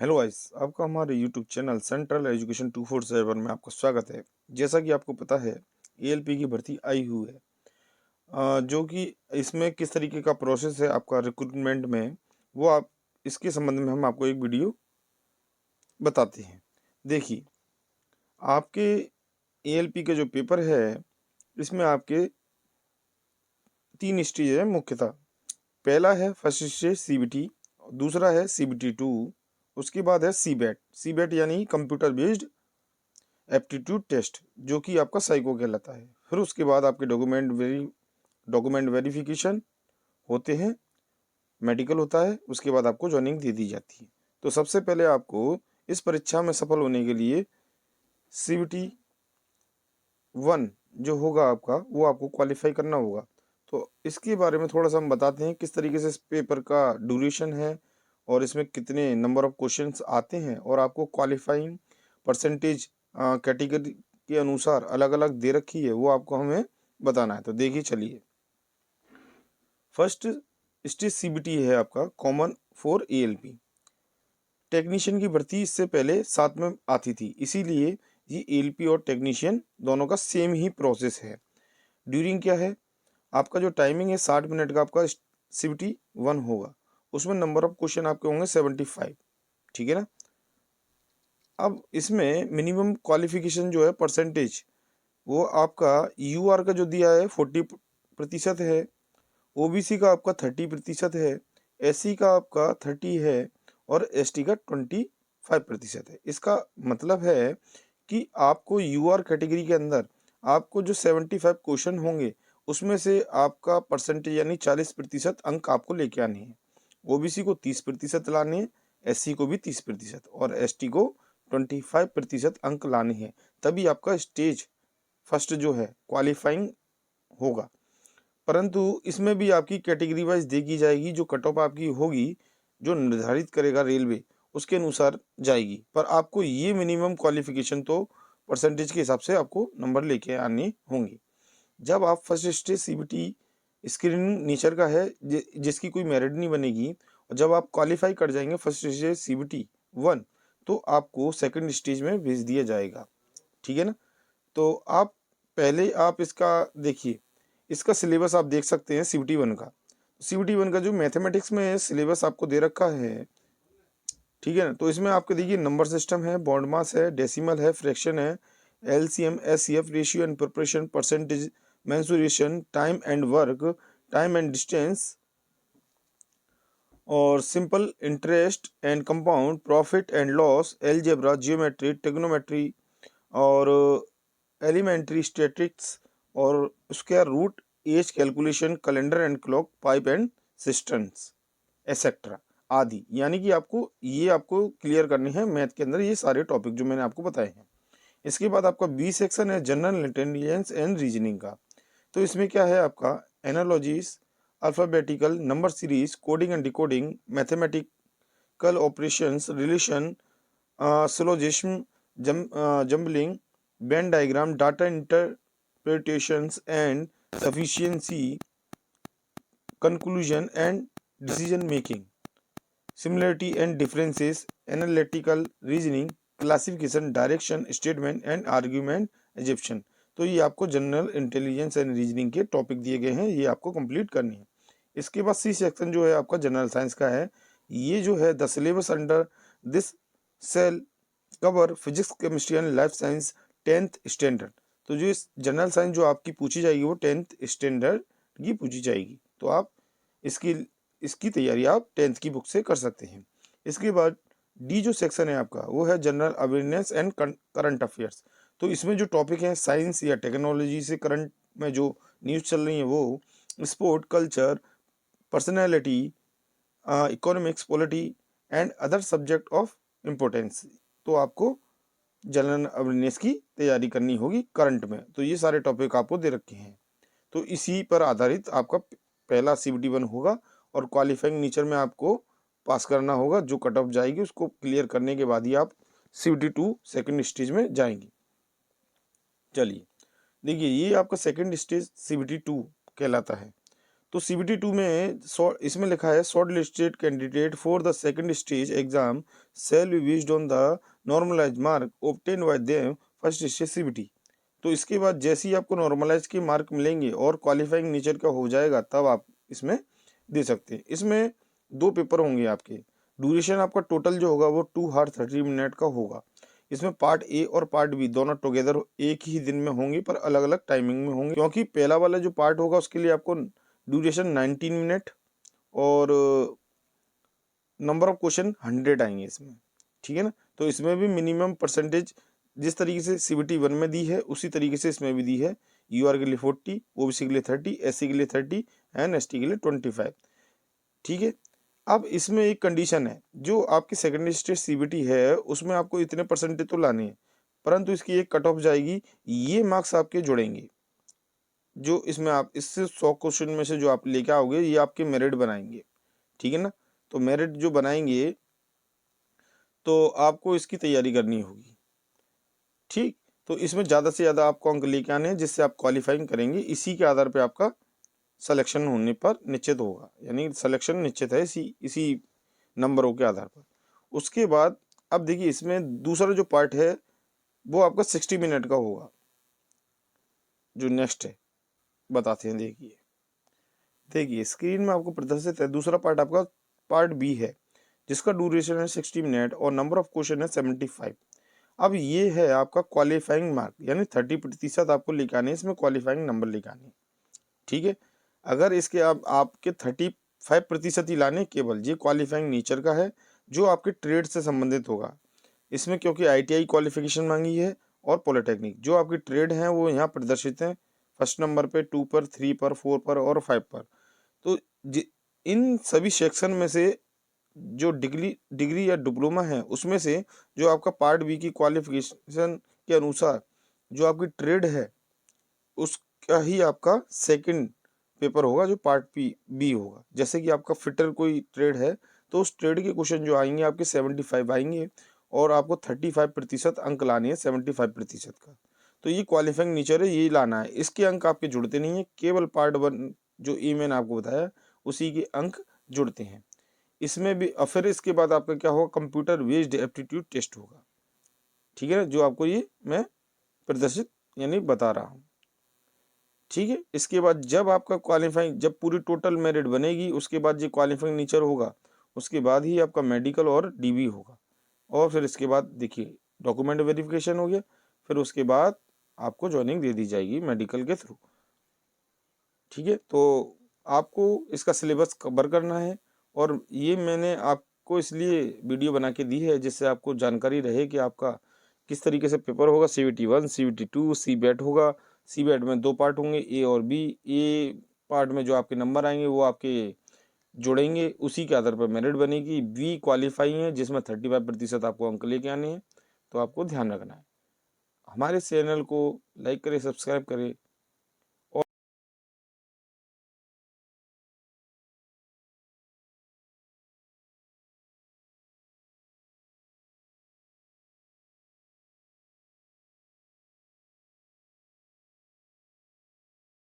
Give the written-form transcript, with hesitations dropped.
Hello guys, आपका हमारे YouTube channel central education 247 में आपका स्वागत है। जैसा कि आपको पता है, एएलपी की भर्ती आई हुई है, जो कि इसमें किस तरीके का प्रोसेस है आपका रिक्रूटमेंट में, वो आप इसके संबंध में हम आपको एक वीडियो बताते हैं। देखिए, आपके एएलपी के जो पेपर है, इसमें आपके 3 स्टेज है मुख्यतः। पहला है फर्स्ट स्टेज सीबीटी, दूसरा है सीबीटी 2, उसके बाद है सीबैट। सीबैट यानी कंप्यूटर बेस्ड एप्टीट्यूड टेस्ट, जो कि आपका साइको कहलाता है। फिर उसके बाद आपके डॉक्यूमेंट वेरिफिकेशन होते हैं, मेडिकल होता है, उसके बाद आपको ज्वाइनिंग दे दी जाती है। तो सबसे पहले आपको इस परीक्षा में सफल होने के लिए CBT 1 जो होगा आपका, वो आपको क्वालिफाई करना होगा। तो इसके बारे में थोड़ा सा हम बताते हैं किस तरीके से इस पेपर का ड्यूरेशन है और इसमें कितने नंबर ऑफ क्वेश्चंस आते हैं, और आपको क्वालिफाइंग परसेंटेज कैटेगरी के अनुसार अलग अलग दे रखी है, वो आपको हमें बताना है। तो देखिए, चलिए, फर्स्ट स्टेज सीबीटी है आपका कॉमन फॉर एएलपी। टेक्नीशियन की भर्ती इससे पहले साथ में आती थी, इसीलिए ये एएलपी और टेक्नीशियन दोनों का सेम ही प्रोसेस है। ड्यूरिंग क्या है आपका, जो टाइमिंग है 60 मिनट का आपका CBT 1 होगा। उसमें नंबर ऑफ क्वेश्चन आपके होंगे 75। ठीक है ना। अब इसमें मिनिमम क्वालिफिकेशन जो है परसेंटेज, वो आपका यूआर का जो दिया है 40% है, ओबीसी का आपका 30% है, एससी का आपका 30 है, और एसटी का 25% है। इसका मतलब है कि आपको यूआर कैटेगरी के अंदर आपको जो 75 क्वेश्चन होंगे, उसमें से आपका परसेंटेज यानी 40% अंक आपको लेके आने हैं। ओबीसी को 30% लाने हैं, एससी को भी 30% और एसटी को 25% अंक लाने हैं। तभी आपका स्टेज फर्स्ट जो है क्वालिफाइंग होगा। परंतु इसमें भी आपकी कैटेगरी वाइज देखी जाएगी, जो कट ऑफ आपकी होगी, जो निर्धारित करेगा रेलवे, उसके अनुसार जाएगी। पर आपको ये मिनिमम क्वालिफिकेशन तो परसेंटेज के हिसाब से आपको नंबर लेके आने होंगे। जब आप first stage CBT screening nature का है, जिसकी कोई मेरिट नहीं बनेगी, और जब आप क्वालिफाई कर जाएंगे फर्स्ट स्टेज CBT 1, तो आपको सेकंड स्टेज में भेज दिया जाएगा। ठीक है ना। तो आप पहले आप इसका देखिए, इसका सिलेबस आप देख सकते हैं CBT 1 का। CBT 1 का जो मैथमेटिक्स में सिलेबस आपको दे रखा है, ठीक है ना। तो इसमें आपके देखिए नंबर सिस्टम है, बॉन्ड मास है, डेसिमल है, फ्रैक्शन है, LCM SCF ratio and preparation, percentage, mensuration, time and work, time and distance, और simple interest and compound, profit and loss, algebra, geometry, trigonometry, और एलिमेंट्री स्टैटिक्स, और square root, age calculation, calendar and clock, pipe and systems, et cetera आदि। यानी कि आपको clear करनी है math के अंदर ये सारे टॉपिक जो मैंने आपको बताए हैं। इसके बाद आपका बी सेक्शन है जनरल इंटेलिजेंस एंड रीजनिंग का। तो इसमें क्या है आपका, analogies, alphabetical, number series, coding and decoding, mathematical operations, relation, syllogism, jumbling, Venn diagram, data interpretations and sufficiency, conclusion and decision making, similarity and differences, analytical reasoning, classification, direction, statement and argument, assumption। तो ये आपको general intelligence and reasoning के topic दिए गए हैं, ये आपको complete करनी है। इसके बाद सी सेक्शन जो है आपका जनरल साइंस का है। ये जो है the syllabus under this cell cover physics, chemistry and life science 10th standard. तो जो इस जनरल साइंस जो आपकी पूछी जाएगी, वो 10th स्टैंडर्ड की पूछी जाएगी। तो आप इसकी इसकी तैयारी आप 10th की बुक से कर सकते हैं। इसके बाद डी जो सेक्शन है आपका, वो है general awareness and current affairs. तो इसमें जो टॉपिक है साइंस या टेक्नोलॉजी से करंट में जो न्यूज़ चल रही है, वो sport, culture, personality, economics, polity and other subject of importance. तो आपको जनरल अवेयरनेस की तैयारी करनी होगी करंट में। तो ये सारे टॉपिक आपको दे रखे हैं। तो इसी पर आधारित आपका पहला CBT 1 होगा, और क्वालिफाइंग नेचर में आपको पास करना होगा। जो कट ऑफ जाएगी उसको क्लियर करने के बाद ही आप CBT 2 सेकंड स्टेज में जाएंगे। चलिए देखिए, ये आपका सेकंड स्टेज CBT 2 कहलाता है। तो CBT 2 में इसमें लिखा है shortlisted candidate for the second stage exam shall be based on the normalise mark obtain by them first stage CBT। तो इसके बाद जैसे ही आपको नॉर्मलाइज के मार्क मिलेंगे और क्वालिफाइंग नेचर का हो जाएगा तब आप इसमें दे सकते हैं। इसमें 2 पेपर होंगे आपके। ड्यूरेशन आपका टोटल जो होगा वो 2 हावर 30 मिनट का होगा। इसमें पार्ट ए और पार्ट बी दोनों टुगेदर एक ही दिन में होंगे पर अलग अलग टाइमिंग में होंगे, क्योंकि पहला वाला जो पार्ट होगा उसके लिए आपको ड्यूरेशन 19 मिनट और नंबर ऑफ क्वेश्चन 100 आएंगे इसमें, ठीक है ना। तो इसमें भी मिनिमम परसेंटेज जिस तरीके से CBT 1 में दी है उसी तरीके से इसमें भी दी है। UR के लिए 40, OBC के लिए 30, SC के लिए 30 एंड ST के लिए 25, ठीक है। अब इसमें एक कंडीशन है, जो आपकी सेकेंड स्टेज CBT है उसमें आपको इतने परसेंटेज तो लाने हैं, परंतु इसकी एक कट ऑफ जाएगी, ये मार्क्स आपके जुड़ेंगे जो इसमें आप इससे 100 क्वेश्चन में से जो आप लेके आओगे ये आपके मेरिट बनाएंगे, ठीक है ना। तो मेरिट जो बनाएंगे तो आपको इसकी तैयारी करनी होगी, ठीक। तो इसमें ज़्यादा से ज़्यादा आपको अंक लेके आने हैं जिससे आप क्वालिफाइंग करेंगे, इसी के आधार पे आपका सिलेक्शन होने पर निश्चित होगा, यानी सिलेक्शन निश्चित है इसी नंबरों के आधार पर। उसके बाद अब देखिए इसमें दूसरा जो पार्ट है वो आपका 60 मिनट का होगा। जो नेक्स्ट है बताते हैं, देखिए देखिए स्क्रीन में आपको प्रदर्शित है। दूसरा पार्ट आपका पार्ट बी है जिसका ड्यूरेशन है 60 मिनट और नंबर ऑफ क्वेश्चन है 75। अब ये है आपका क्वालिफाइंग मार्क, यानी 30% आपको लेके आने, इसमें क्वालिफाइंग नंबर लेके आने, ठीक है। अगर इसके आपके 35% ही लाने केवल, ये क्वालिफाइंग नेचर का है जो आपके ट्रेड से संबंधित होगा इसमें, क्योंकि ITI क्वालिफिकेशन मांगी है और पॉलिटेक्निक। जो आपके ट्रेड हैं वो यहाँ प्रदर्शित हैं फर्स्ट नंबर पे, 2 पर, 3 पर, 4 पर और 5 पर। तो इन सभी सेक्शन में से जो डिग्री या डिप्लोमा है उसमें से जो आपका पार्ट बी की क्वालिफिकेशन के अनुसार जो आपकी ट्रेड है उसका ही आपका सेकंड पेपर होगा जो पार्ट बी होगा। जैसे कि आपका फिटर कोई ट्रेड है तो उस ट्रेड के क्वेश्चन जो आएंगे आपके 75 आएंगे और आपको 35% अंक लाने हैं 75% का। तो ये क्वालिफाइंग नेचर है, यही लाना है। इसके अंक आपके जुड़ते नहीं है, केवल पार्ट 1 जो मैंने आपको बताया उसी के अंक जुड़ते हैं इसमें भी। फिर इसके बाद आपका क्या होगा, कंप्यूटर बेस्ड एप्टीट्यूड टेस्ट होगा, ठीक है ना, जो आपको ये मैं प्रदर्शित यानी बता रहा हूँ, ठीक है। इसके बाद जब आपका क्वालिफाइंग, जब पूरी टोटल मेरिट बनेगी उसके बाद ये क्वालिफाइंग नेचर होगा, उसके बाद ही आपका मेडिकल और DB होगा। और फिर इसके बाद देखिए डॉक्यूमेंट वेरिफिकेशन हो गया, फिर उसके बाद आपको ज्वाइनिंग दे दी जाएगी मेडिकल के थ्रू, ठीक है। तो आपको इसका सिलेबस कवर करना है और ये मैंने आपको इसलिए वीडियो बना के दी है जिससे आपको जानकारी रहे कि आपका किस तरीके से पेपर होगा। CBT 1, CBT 2, CBAT होगा। CBAT में 2 पार्ट होंगे, A और B। A पार्ट में जो आपके नंबर आएंगे वो आपके जोड़ेंगे, उसी के आधार पर मेरिट बनेगी। B क्वालिफाई है जिसमें 35% आपको अंक लेके आने हैं, तो आपको ध्यान रखना है। हमारे चैनल को लाइक करें, सब्सक्राइब करें